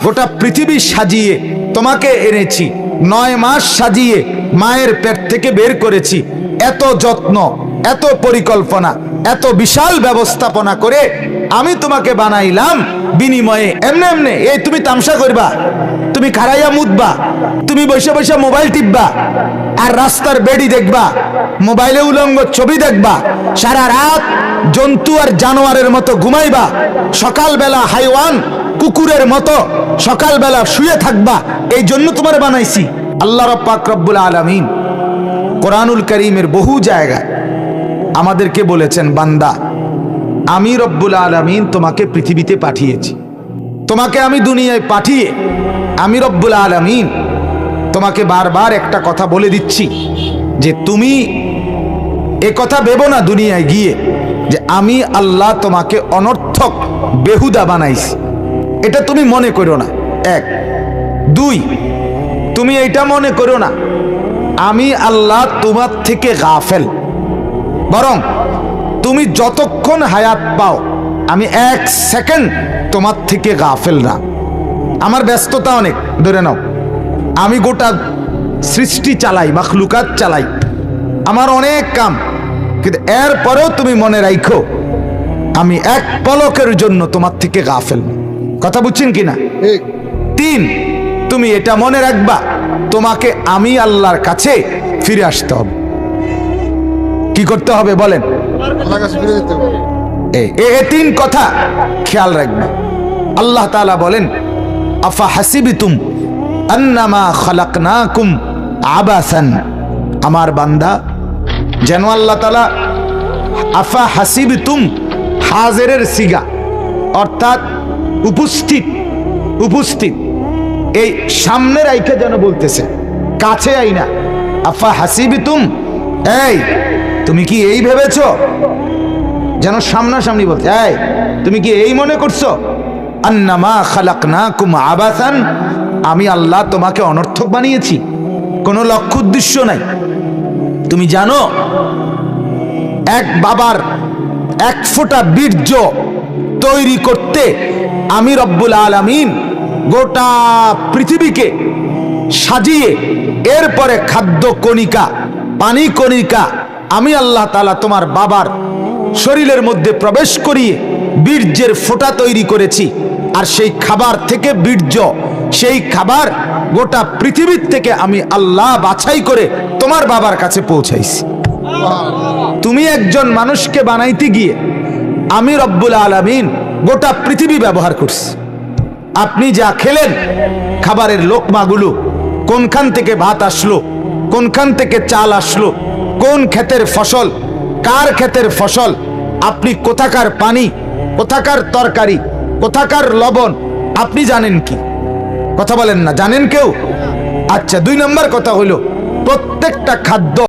গোটা পৃথিবী সাজিয়ে তোমাকে এনেছি, 9 মাস সাজিয়ে মায়ের পেট থেকে বের করেছি, এত যত্ন, এত পরিকল্পনা, এত বিশাল ব্যবস্থাপনা করে আমি তোমাকে বানাইলাম। বিনিময়ে এমনে এমনে এই তুমি তামসা করবা, তুমি খাড়াইয়া মুতবা, তুমি বসে বসে মোবাইল টিপবা, আর রাস্তার বেড়ি দেখবা, মোবাইলে উলঙ্গ ছবি দেখবা, সারা রাত জন্তু আর জানোয়ারের মতো ঘুমাইবা, সকালবেলা হাইওয়ান কুকুরের মতো সকালবেলা শুয়ে থাকবা। এই জন্য তোমার বানাইছি। আল্লাহ পাক রব্বুল আলামিন কোরআনুল কারীমের বহু জায়গায় আমাদেরকে বলেছেন, বান্দা আমি রব্বুল আলামিন তোমাকে পৃথিবীতে পাঠিয়েছি, তোমাকে আমি দুনিয়ায় পাঠিয়ে আমি রব্বুল আলামিন তোমাকে বারবার একটা কথা বলে দিচ্ছি যে তুমি এ কথা ভেবো না দুনিয়ায় গিয়ে যে আমি আল্লাহ তোমাকে অনর্থক বেহুদা বানাইছি, এটা তুমি মনে করো না। 1 2 তুমি এটা মনে করো না আমি আল্লাহ তোমার থেকে গাফেল, বরং তুমি যতক্ষণ হায়াত পাও আমি 1 সেকেন্ড তোমার থেকে গাফেল না। আমার ব্যস্ততা অনেক, ধরে নাও আমি গোটা সৃষ্টি চালাই, মাখলুকাত চালাই, আমার অনেক কাম, কিন্তু এরপরেও তুমি মনে রাখো আমি এক পলকের জন্য তোমার থেকে গাফেল না। কথা বুঝছেন কিনা? 3 তুমি এটা মনে রাখবা তোমাকে আমি আল্লাহর কাছে ফিরে আসতে হবে। কি করতে হবে বলেন? আল্লাহর কাছে ফিরে যেতে হবে। এই 3 কথা খেয়াল রাখবে। আল্লাহ তাআলা বলেন, আফা হাসিবতুম আন্নামা খালাকনাকুম আবাসান। আমার বান্দা যেন আল্লাহ তাআলা আফা হাসিবতুম, হাজিরের সিগা অর্থাৎ উপস্থিত, উপস্থিত এই সামনে রাইখে যেন বলতেছে, কাছে আই না। আফা হাসিবতুম, এই তুমি কি এই ভেবেছো? যেন সামনাসামনি বলতে, এই তুমি কি এই মনে করছো আন্নামা খালাকনাকুম আবাসান, আমি আল্লাহ তোমাকে অনর্থক বানিয়েছি, কোনো লক্ষ্য উদ্দেশ্য নাই। তুমি জানো এক বাবার 1 ফোঁটা বীর্য তৈরি করতে আমি রব্বুল আলামিন গোটা পৃথিবীকে সাজিয়ে এরপরে খাদ্য কণিকা, পানি কণিকা আমি আল্লাহ তাআলা তোমার বাবার শরীরের মধ্যে প্রবেশ করিয়ে বীর্যের ফোঁটা তৈরি করেছি। আর সেই খাবার থেকে বীর্য, সেই খাবার গোটা পৃথিবীর থেকে আমি আল্লাহ বাছাই করে তোমার বাবার কাছে পৌঁছাইছি। তুমি একজন মানুষকে বানাইতে গিয়ে আমি রব্বুল আলামিন গোটা পৃথিবী ব্যবহার করছি। আপনি যা খেলেন, খাবারের লোকমাগুলো কোনখান থেকে ভাত আসলো, কোনখান থেকে চাল আসলো, কোন ক্ষেতের ফসল, কার ক্ষেতের ফসল, আপনি কোথাকার পানি, কোথাকার তরকারি, কোথাকার লবণ আপনি জানেন কি? কথা বলেন না, জানেন কেউ? আচ্ছা, 2 নম্বর কথা হলো প্রত্যেকটা খাদ্য